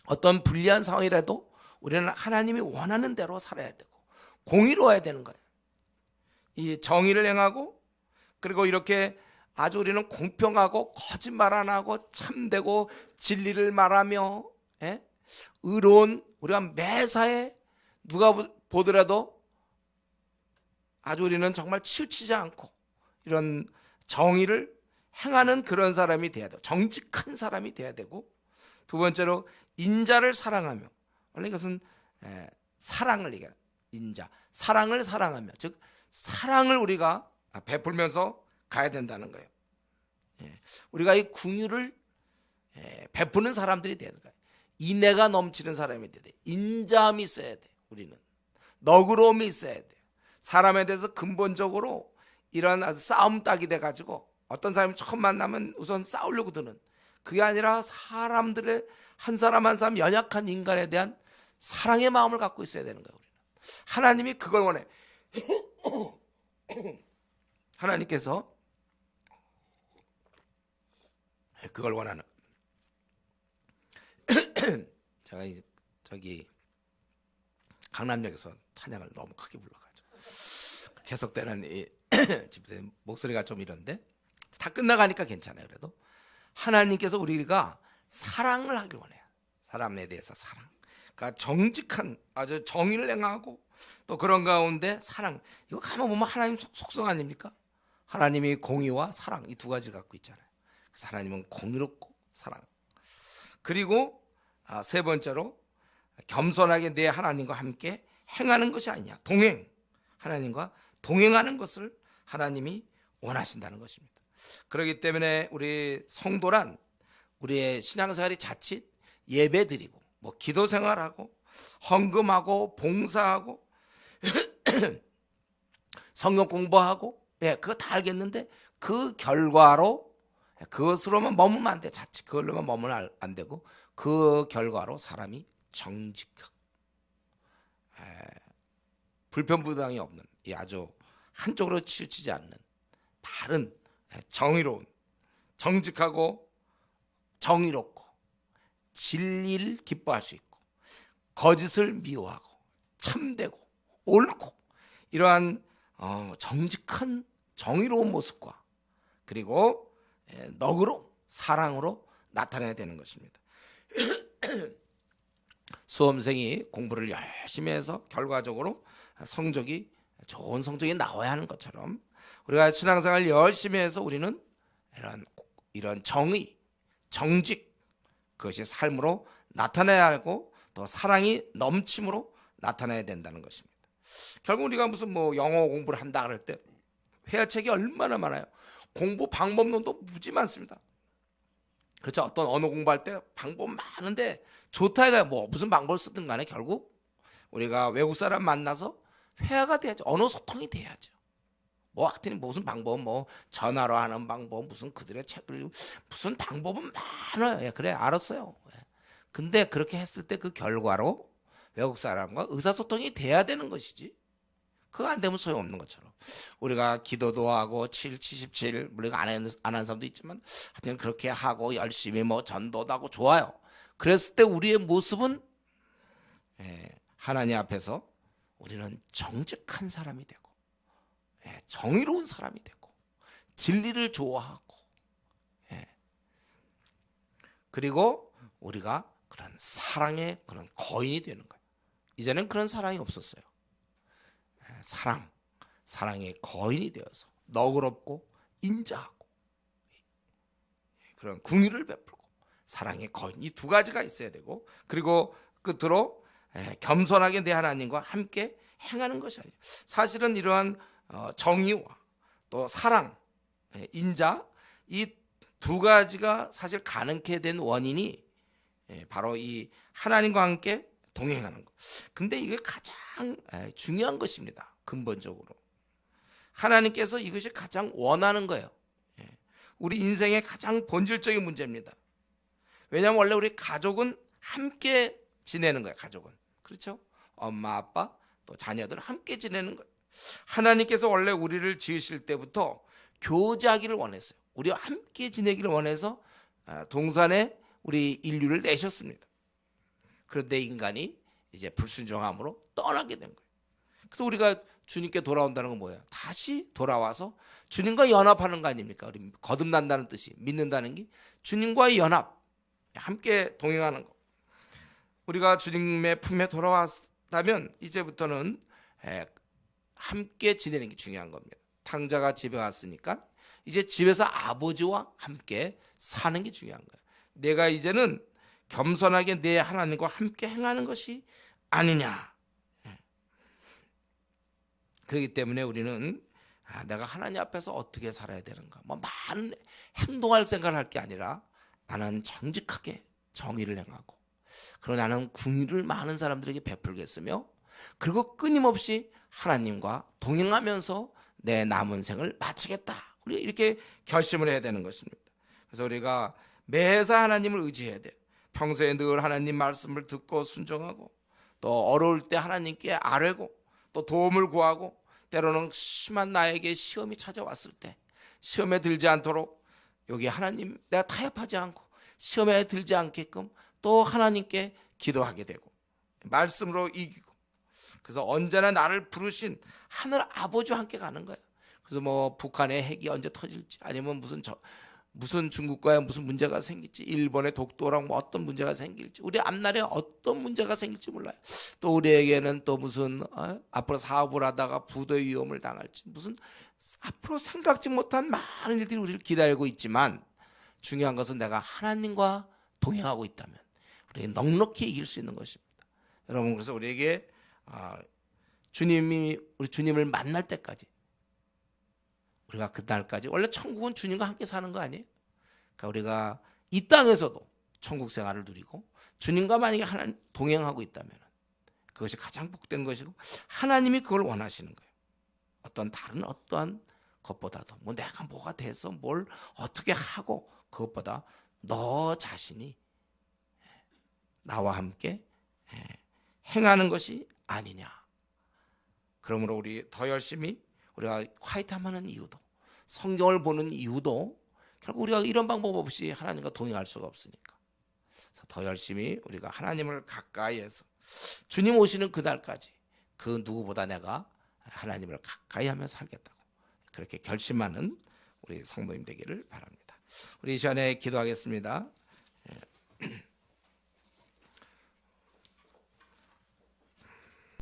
어떤 불리한 상황이라도 우리는 하나님이 원하는 대로 살아야 되고 공의로워야 되는 거예요. 이 정의를 행하고 그리고 이렇게 아주 우리는 공평하고 거짓말 안 하고 참되고 진리를 말하며 의로운 우리가 매사에 누가 보더라도 아주 우리는 정말 치우치지 않고 이런 정의를 행하는 그런 사람이 돼야 돼요. 정직한 사람이 돼야 되고 두 번째로 인자를 사랑하며 원래 이것은 사랑을 얘기해요. 인자 사랑을 사랑하며 즉 사랑을 우리가 베풀면서 가야 된다는 거예요. 우리가 이 긍휼을 베푸는 사람들이 되는 거예요. 인애가 넘치는 사람이 돼야 돼. 인자함이 있어야 돼. 우리는 너그러움이 있어야 돼. 사람에 대해서 근본적으로 이런 아주 싸움 딱이 돼가지고 어떤 사람이 처음 만나면 우선 싸우려고 드는 그게 아니라 사람들의 한 사람 한 사람 연약한 인간에 대한 사랑의 마음을 갖고 있어야 되는 거예요. 우리는 하나님이 그걸 원해. 하나님께서 그걸 원하는. 제가 저기 강남역에서 찬양을 너무 크게 불러가지고 계속되는 이 목소리가 좀 이런데 다 끝나가니까 괜찮아요. 그래도 하나님께서 우리가 사랑을 하길 원해요. 사람에 대해서 사랑. 그러니까 정직한 아주 정의를 행하고 또 그런 가운데 사랑. 이거 가만 보면 하나님 속성 아닙니까? 하나님이 공의와 사랑 이 두 가지를 갖고 있잖아요. 그래서 하나님은 공의롭고 사랑. 그리고 세 번째로 겸손하게 내 하나님과 함께 행하는 것이 아니냐. 동행. 하나님과 동행하는 것을 하나님이 원하신다는 것입니다. 그렇기 때문에 우리 성도란 우리의 신앙생활이 자칫 예배드리고 뭐 기도 생활하고 헌금하고 봉사하고 성경 공부하고 그거 다 알겠는데 그 결과로 그것으로만 머물면 안 돼. 자칫 그걸로만 머물면 안 되고 그 결과로 사람이 정직하고 불편부당이 없는 이 아주 한쪽으로 치우치지 않는 바른 정의로운 정직하고 정의롭고 진리를 기뻐할 수 있고 거짓을 미워하고 참되고 옳고 이러한 정직한 정의로운 모습과 그리고 너그러운 사랑으로 나타내야 되는 것입니다. 수험생이 공부를 열심히 해서 결과적으로 성적이 좋은 성적이 나와야 하는 것처럼 우리가 신앙생활 열심히 해서 우리는 이런 정의, 정직 그것이 삶으로 나타나야 하고 또 사랑이 넘침으로 나타나야 된다는 것입니다. 결국 우리가 무슨 영어 공부를 한다 그럴 때 회화책이 얼마나 많아요. 공부 방법론도 무지 많습니다. 그렇죠. 어떤 언어 공부할 때 방법 많은데 좋다 이거야. 무슨 방법을 쓰든 간에 결국 우리가 외국 사람 만나서 회화가 돼야죠. 언어 소통이 돼야죠. 하여튼 무슨 방법 전화로 하는 방법 무슨 그들의 책을 무슨 방법은 많아요. 예, 그래 알았어요. 예. 근데 그렇게 했을 때 그 결과로 외국 사람과 의사소통이 돼야 되는 것이지. 그거 안 되면 소용없는 것처럼 우리가 기도도 하고 77 우리가 안 하는 사람도 있지만 하여튼 그렇게 하고 열심히 전도도 하고 좋아요. 그랬을 때 우리의 모습은 하나님 앞에서 우리는 정직한 사람이 되고 정의로운 사람이 되고 진리를 좋아하고 그리고 우리가 그런 사랑의 그런 거인이 되는 거예요. 이제는 그런 사랑이 없었어요. 사랑의 거인이 되어서 너그럽고 인자하고 그런 궁유를 베풀고 사랑의 거인 이 두 가지가 있어야 되고 그리고 끝으로 겸손하게 내 하나님과 함께 행하는 것이 아니에요. 사실은 이러한 정의와 또 사랑, 인자 이 두 가지가 사실 가능케 된 원인이 바로 이 하나님과 함께 동행하는 것. 근데 이게 가장 중요한 것입니다. 근본적으로 하나님께서 이것이 가장 원하는 거예요. 우리 인생의 가장 본질적인 문제입니다. 왜냐하면 원래 우리 가족은 함께 지내는 거예요. 가족은 그렇죠? 엄마, 아빠, 또 자녀들 함께 지내는 거예요. 하나님께서 원래 우리를 지으실 때부터 교제하기를 원했어요. 우리와 함께 지내기를 원해서 동산에 우리 인류를 내셨습니다. 그런데 인간이 이제 불순종함으로 떠나게 된 거예요. 그래서 우리가 주님께 돌아온다는 건 뭐예요? 다시 돌아와서 주님과 연합하는 거 아닙니까? 우리 거듭난다는 뜻이 믿는다는 게 주님과의 연합, 함께 동행하는 거. 우리가 주님의 품에 돌아왔다면 이제부터는 함께 지내는 게 중요한 겁니다. 탕자가 집에 왔으니까 이제 집에서 아버지와 함께 사는 게 중요한 거예요. 내가 이제는 겸손하게 내 하나님과 함께 행하는 것이 아니냐. 그렇기 때문에 우리는 내가 하나님 앞에서 어떻게 살아야 되는가 많은 행동할 생각을 할 게 아니라 나는 정직하게 정의를 행하고 그리고 나는 궁유를 많은 사람들에게 베풀겠으며 그리고 끊임없이 하나님과 동행하면서 내 남은 생을 마치겠다. 우리 이렇게 결심을 해야 되는 것입니다. 그래서 우리가 매사 하나님을 의지해야 돼요. 평소에 늘 하나님 말씀을 듣고 순종하고 또 어려울 때 하나님께 아뢰고 또 도움을 구하고 때로는 심한 나에게 시험이 찾아왔을 때 시험에 들지 않도록 여기 하나님 내가 타협하지 않고 시험에 들지 않게끔 또 하나님께 기도하게 되고 말씀으로 이기고 그래서 언제나 나를 부르신 하늘 아버지와 함께 가는 거예요. 그래서 북한의 핵이 언제 터질지 아니면 무슨 중국과의 무슨 문제가 생길지 일본의 독도랑 어떤 문제가 생길지 우리 앞날에 어떤 문제가 생길지 몰라요. 또 우리에게는 또 무슨 앞으로 사업을 하다가 부도의 위험을 당할지 무슨 앞으로 생각지 못한 많은 일들이 우리를 기다리고 있지만 중요한 것은 내가 하나님과 동행하고 있다면 우리가 넉넉히 이길 수 있는 것입니다. 여러분 그래서 우리에게 우리 주님을 만날 때까지 우리가 그날까지 원래 천국은 주님과 함께 사는 거 아니에요? 그러니까 우리가 이 땅에서도 천국 생활을 누리고 주님과 만약에 하나님 동행하고 있다면 그것이 가장 복된 것이고 하나님이 그걸 원하시는 거예요. 다른 어떠한 것보다도 내가 뭐가 돼서 뭘 어떻게 하고 그것보다 너 자신이 나와 함께 행하는 것이 아니냐. 그러므로 우리 더 열심히 우리가 콰이트하는 이유도, 성경을 보는 이유도 결국 우리가 이런 방법 없이 하나님과 동행할 수가 없으니까. 그래서 더 열심히 우리가 하나님을 가까이해서 주님 오시는 그날까지 그 누구보다 내가 하나님을 가까이하며 살겠다고 그렇게 결심하는 우리 성도님 되기를 바랍니다. 우리 이 시간에 기도하겠습니다.